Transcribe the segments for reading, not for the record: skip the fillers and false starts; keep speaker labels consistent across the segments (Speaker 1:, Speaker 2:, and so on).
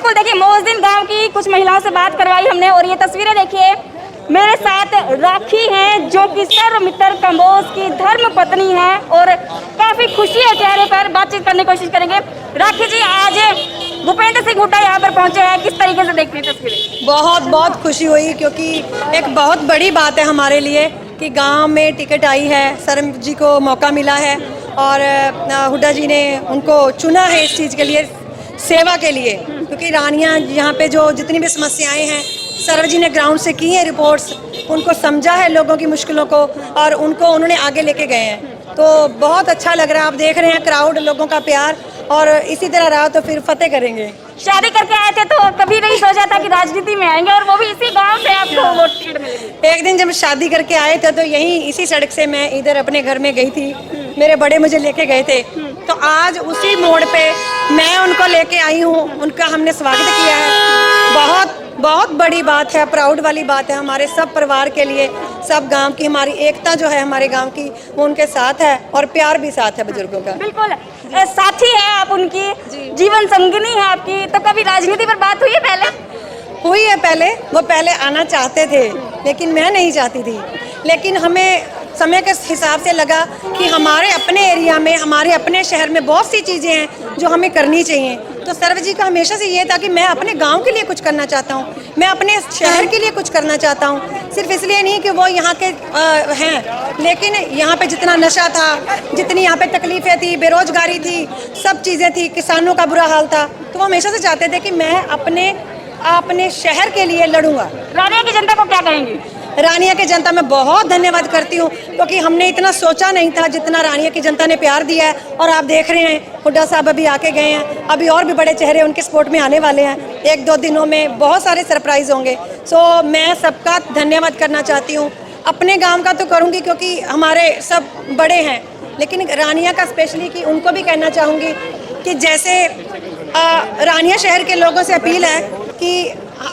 Speaker 1: बिल्कुल, देखिए मोहसिन गांव की कुछ महिलाओं से बात करवाई हमने और ये तस्वीरें देखिए। मेरे साथ राखी हैं जो कि सर्वमित्र कंबोज की धर्म पत्नी है और काफी खुशी है चेहरे पर। बातचीत करने की कोशिश करेंगे। राखी जी, आज भूपेंद्र सिंह हुड्डा यहाँ पर पहुंचे हैं, किस तरीके से देखते हैं तस्वीरें?
Speaker 2: बहुत खुशी हुई क्योंकि एक बहुत बड़ी बात है हमारे लिए कि गांव में टिकट आई है, सरम जी को मौका मिला है और हुड्डा जी ने उनको चुना है इस चीज़ के लिए, सेवा के लिए। क्योंकि रानियां यहाँ पे जो जितनी भी समस्याएं हैं सर जी ने ग्राउंड से की हैं रिपोर्ट्स, उनको समझा है लोगों की मुश्किलों को और उनको उन्होंने आगे लेके गए हैं। तो बहुत अच्छा लग रहा है, आप देख रहे हैं क्राउड, लोगों का प्यार, और इसी तरह रहा तो फिर फतेह करेंगे।
Speaker 1: शादी करके आए थे तो कभी नहीं सोचा था कि राजनीति में आएंगे और वो भी इसी गांव से आपको वोट टिकट मिलेगी?
Speaker 2: एक दिन जब शादी करके आए थे तो यहीं इसी सड़क से मैं इधर अपने घर में गई थी, मेरे बड़े मुझे लेके गए थे, तो आज उसी मोड़ पे मैं उनको लेके आई हूँ, उनका हमने स्वागत किया है। बहुत बड़ी बात है, प्राउड वाली बात है हमारे सब परिवार के लिए, सब गांव की हमारी एकता जो है हमारे गांव की, वो उनके साथ है और प्यार भी साथ है बुजुर्गों का।
Speaker 1: बिल्कुल, साथी है आप उनकी, जीवन संगिनी है आपकी। तो कभी राजनीति पर बात हुई है पहले?
Speaker 2: हुई है पहले, वो पहले आना चाहते थे लेकिन मैं नहीं चाहती थी, लेकिन हमें समय के हिसाब से लगा कि हमारे अपने एरिया में, हमारे अपने शहर में बहुत सी चीज़ें हैं जो हमें करनी चाहिए। तो सर्व जी का हमेशा से ये था कि मैं अपने गांव के लिए कुछ करना चाहता हूँ, मैं अपने शहर के लिए कुछ करना चाहता हूँ, सिर्फ इसलिए नहीं कि वो यहाँ के हैं, लेकिन यहाँ पे जितना नशा था, जितनी यहाँ पे तकलीफ़ें थी, बेरोजगारी थी, सब चीज़ें थी, किसानों का बुरा हाल था, तो वो हमेशा से चाहते थे कि मैं अपने शहर के लिए लड़ूंगा।
Speaker 1: रानिया की जनता को क्या कहेंगी?
Speaker 2: रानिया की जनता में बहुत धन्यवाद करती हूँ क्योंकि हमने इतना सोचा नहीं था जितना रानिया की जनता ने प्यार दिया है। और आप देख रहे हैं हुड्डा साहब अभी आके गए हैं, अभी और भी बड़े चेहरे उनके सपोर्ट में आने वाले हैं, 1-2 दिनों में बहुत सारे सरप्राइज होंगे। सो मैं सबका धन्यवाद करना चाहती हूँ। अपने गाँव का तो करूँगी क्योंकि हमारे सब बड़े हैं, लेकिन रानिया का स्पेशली कि उनको भी कहना चाहूँगी कि जैसे रानिया शहर के लोगों से अपील है कि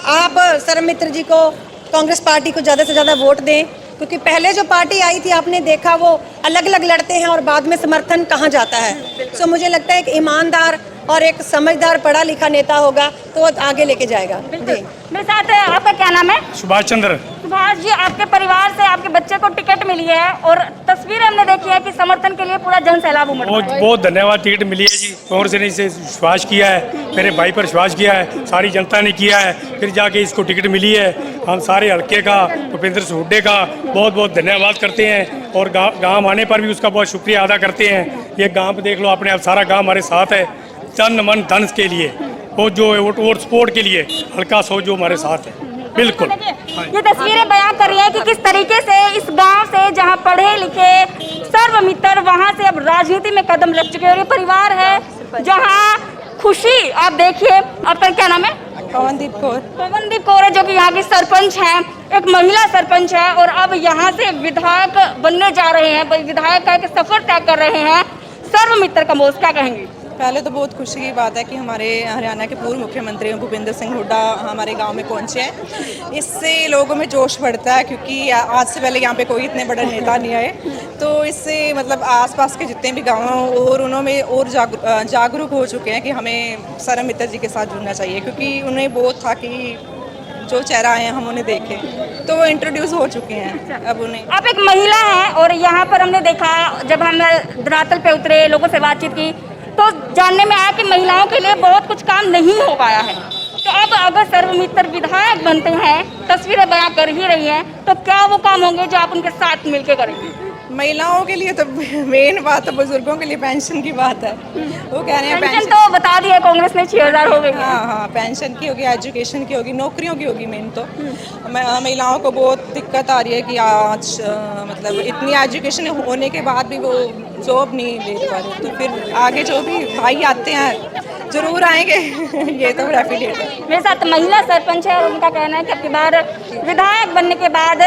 Speaker 2: आप सरमित्र जी को, कांग्रेस पार्टी को ज़्यादा से ज़्यादा वोट दें, क्योंकि पहले जो पार्टी आई थी आपने देखा वो अलग अलग लड़ते हैं और बाद में समर्थन कहाँ जाता है। सो मुझे लगता है एक ईमानदार और एक समझदार पढ़ा लिखा नेता होगा तो वो आगे लेके जाएगा। जी,
Speaker 1: मेरे साथ आपका क्या नाम है?
Speaker 3: सुभाष चंद्र।
Speaker 1: सुभाष जी, आपके परिवार से आपके बच्चे को टिकट मिली है और तस्वीर हमने देखी है कि समर्थन के लिए पूरा जन सैलाब उमड़ रहा है।
Speaker 3: बहुत धन्यवाद, टिकट मिली है जी। कांग्रेस ने इसे विश्वास किया है, मेरे भाई पर विश्वास किया है, सारी जनता ने किया है, फिर जाके इसको टिकट मिली है। हम सारे हल्के का, भूपेंद्र सिंह हुड्डे का बहुत बहुत धन्यवाद करते हैं और गाँव आने पर भी उसका बहुत शुक्रिया अदा करते हैं। ये गाँव देख लो आपने, अब सारा गाँव हमारे साथ है, तन मन धन के लिए, वो जो वोट सपोर्ट के लिए हल्का सो जो हमारे साथ है। बिल्कुल,
Speaker 1: ये तस्वीरें बयां कर रही है कि किस तरीके से इस गांव से जहां पढ़े लिखे सर्वमित्र वहां से अब राजनीति में कदम रख चुके हैं और ये परिवार है जहां खुशी, आप देखिए। आपका क्या नाम है?
Speaker 2: पवनदीप कौर।
Speaker 1: पवनदीप कौर है जो कि यहाँ की सरपंच है, एक महिला सरपंच है और अब यहाँ से विधायक बनने जा रहे हैं, विधायक का एक सफर तय कर रहे हैं सर्वमित्र कंबोज। क्या कहेंगे?
Speaker 4: पहले तो बहुत खुशी की बात है कि हमारे हरियाणा के पूर्व मुख्यमंत्री भूपेंद्र सिंह हुड्डा हमारे गांव में पहुंचे हैं। इससे लोगों में जोश बढ़ता है क्योंकि आज से पहले यहाँ पे कोई इतने बड़े नेता नहीं आए, तो इससे मतलब आसपास के जितने भी गाँव हैं और उन्होंने और जागरूक हो चुके हैं कि हमें सरमित्र जी के साथ जुड़ना चाहिए, क्योंकि उन्हें बहुत था कि जो चेहरा है हम उन्हें देखें, तो वो इंट्रोड्यूस हो चुके हैं अब उन्हें।
Speaker 1: आप एक महिला हैं और यहाँ पर हमने देखा जब हम धरातल पे उतरे, लोगों से बातचीत की तो जानने में आया कि महिलाओं के लिए बहुत कुछ काम नहीं हो पाया है। तो अब अगर सर्वमित्र विधायक बनते हैं, तस्वीरें बयां कर ही रही हैं, तो क्या वो काम होंगे जो आप उनके साथ मिलकर करेंगे?
Speaker 4: महिलाओं के लिए तो मेन बात है, बुजुर्गों के लिए पेंशन की बात है। वो कह रहे हैं
Speaker 1: पेंशन तो बता दिया कांग्रेस ने 6000 हो गई।
Speaker 4: हाँ, पेंशन की होगी, एजुकेशन की होगी, नौकरियों की होगी। मेन तो महिलाओं को बहुत दिक्कत आ रही है कि आज मतलब इतनी एजुकेशन होने के बाद भी वो जॉब नहीं ले पा रहे, तो फिर आगे जो भी भाई आते हैं जरूर आएंगे ये तो डेफिनेट है।
Speaker 1: मेरे साथ महिला सरपंच है और उनका कहना है कि अब बार विधायक बनने के बाद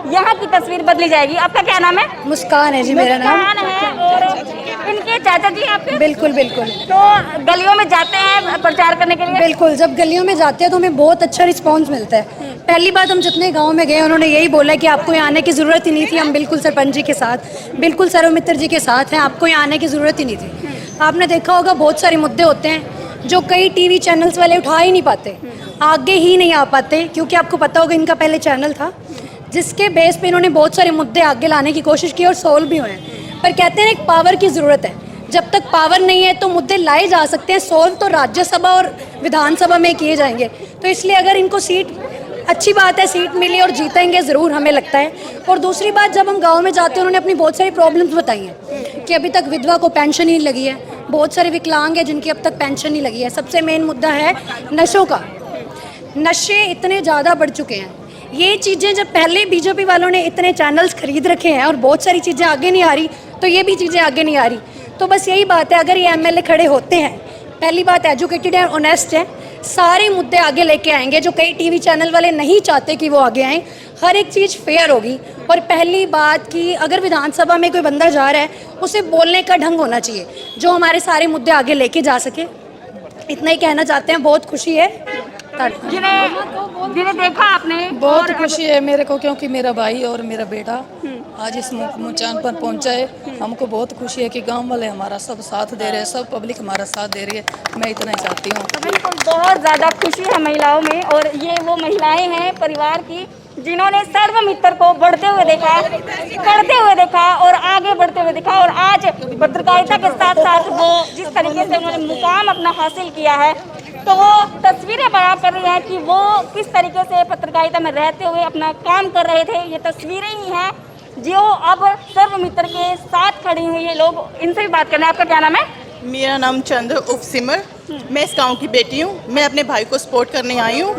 Speaker 1: यहाँ की तस्वीर बदली जाएगी। आपका क्या नाम है?
Speaker 2: मुस्कान है जी मेरा नाम।
Speaker 1: मुस्कान है और इनके चाचा जी आपके?
Speaker 2: बिल्कुल बिल्कुल।
Speaker 1: तो गलियों में जाते हैं प्रचार करने के लिए?
Speaker 2: बिल्कुल, जब गलियों में जाते हैं तो हमें बहुत अच्छा रिस्पांस मिलता है। पहली बात हम जितने गांव में गए उन्होंने यही बोला कि आपको यहाँ आने की ज़रूरत ही नहीं थी, हम बिल्कुल सरपंच जी के साथ, बिल्कुल सर्वमित्र जी के साथ हैं, आपको यहाँ आने की ज़रूरत ही नहीं थी। आपने देखा होगा बहुत सारे मुद्दे होते हैं
Speaker 5: जो कई टीवी चैनल्स वाले उठा ही नहीं पाते, आगे ही नहीं आ पाते, क्योंकि आपको पता होगा इनका पहले चैनल था जिसके बेस पे इन्होंने बहुत सारे मुद्दे आगे लाने की कोशिश की और सोल्व भी हुए हैं। पर कहते हैं एक पावर की ज़रूरत है, जब तक पावर नहीं है तो मुद्दे लाए जा सकते हैं, सोल्व तो राज्यसभा और विधानसभा में किए जाएंगे। तो इसलिए अगर इनको सीट, अच्छी बात है सीट मिली और जीतेंगे ज़रूर हमें लगता है। और दूसरी बात, जब हम गांव में जाते हैं उन्होंने अपनी बहुत सारी प्रॉब्लम्स बताई हैं कि अभी तक विधवा को पेंशन नहीं लगी है, बहुत सारे विकलांग हैं जिनकी अब तक पेंशन नहीं लगी है। सबसे मेन मुद्दा है नशों का, नशे इतने ज़्यादा बढ़ चुके हैं। ये चीज़ें जब पहले बीजेपी वालों ने इतने चैनल्स खरीद रखे हैं और बहुत सारी चीज़ें आगे नहीं आ रही, तो ये भी चीज़ें आगे नहीं आ रही। तो बस यही बात है, अगर ये एमएलए खड़े होते हैं, पहली बात एजुकेटेड है, ऑनेस्ट है, सारे मुद्दे आगे लेके आएंगे जो कई टीवी चैनल वाले नहीं चाहते कि वो आगे आएँ। हर एक चीज़ फेयर होगी। और पहली बात कि अगर विधानसभा में कोई बंदा जा रहा है उसे बोलने का ढंग होना चाहिए जो हमारे सारे मुद्दे आगे लेके जा सके। इतना ही कहना चाहते हैं। बहुत खुशी है
Speaker 1: जिन्हें देखा आपने,
Speaker 6: बहुत खुशी है मेरे को, क्योंकि मेरा भाई और मेरा बेटा आज इस मुकाम पर पहुंचा है। हमको बहुत खुशी है कि गांव वाले हमारा सब साथ दे रहे हैं, सब पब्लिक हमारा साथ दे रही है। मैं इतना ही चाहती हूँ।
Speaker 1: तो बिल्कुल बहुत ज़्यादा खुशी है महिलाओं में, और ये वो महिलाएं हैं परिवार की जिन्होंने सर्व मित्र को बढ़ते हुए देखा, करते हुए देखा और आगे बढ़ते हुए देखा। और आज पत्रकारिता के साथ साथ वो जिस तरीके से उन्होंने मुकाम अपना हासिल किया है, तो वो तस्वीरें बयां कर रही हैं कि वो किस तरीके से पत्रकारिता में रहते हुए अपना काम कर रहे थे। ये तस्वीरें ही हैं जो अब सर्व मित्र के साथ खड़ी हुई है। लोग, इनसे भी बात करना है। आपका क्या नाम है?
Speaker 7: मेरा नाम चंद्र उर्फ सिमर। मैं इस गांव की बेटी हूं। मैं अपने भाई को सपोर्ट करने आई हूं।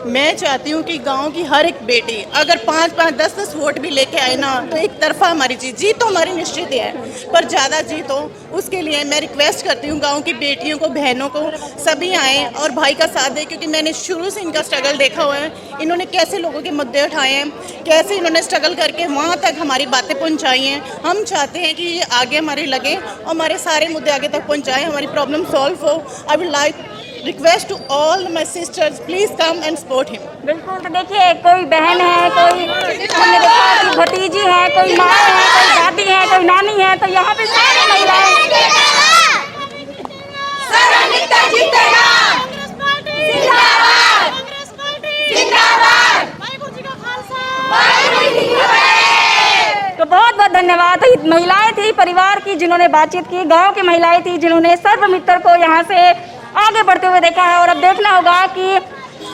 Speaker 7: मैं चाहती हूं कि गांव की हर एक बेटी अगर 5-5, 10-10 वोट भी लेके आए ना, तो एक तरफा हमारी जीत तो हमारी निश्चित है, पर ज़्यादा जीत हो उसके लिए मैं रिक्वेस्ट करती हूं गांव की बेटियों को, बहनों को, सभी आएँ और भाई का साथ दें, क्योंकि मैंने शुरू से इनका स्ट्रगल देखा हुआ है। इन्होंने कैसे लोगों के मुद्दे उठाए हैं, कैसे इन्होंने स्ट्रगल करके वहाँ तक हमारी बातें पहुँचाई हैं। हम चाहते हैं कि ये आगे हमारे लगे और हमारे सारे मुद्दे आगे तक पहुँचाएँ, हमारी प्रॉब्लम सॉल्व हो। I would like request to all my sisters, please come and support him.
Speaker 1: बिल्कुल। तो देखिए, कोई बहन है, कोई हमने देखा कि भतीजी है, कोई माँ है, कोई दादी है, कोई नानी है, तो यहाँ पे सारी महिलाएं तो बहुत बहुत धन्यवाद। महिलाएं थी परिवार की जिन्होंने बातचीत की, गांव की महिलाएं थी जिन्होंने सर्व मित्र को यहाँ से आगे बढ़ते हुए देखा है। और अब देखना होगा कि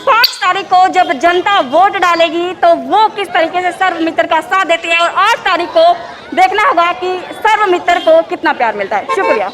Speaker 1: 5 तारीख को जब जनता वोट डालेगी तो वो किस तरीके से सर्व मित्र का साथ देती है, और 8 तारीख को देखना होगा कि सर्व मित्र को कितना प्यार मिलता है। शुक्रिया।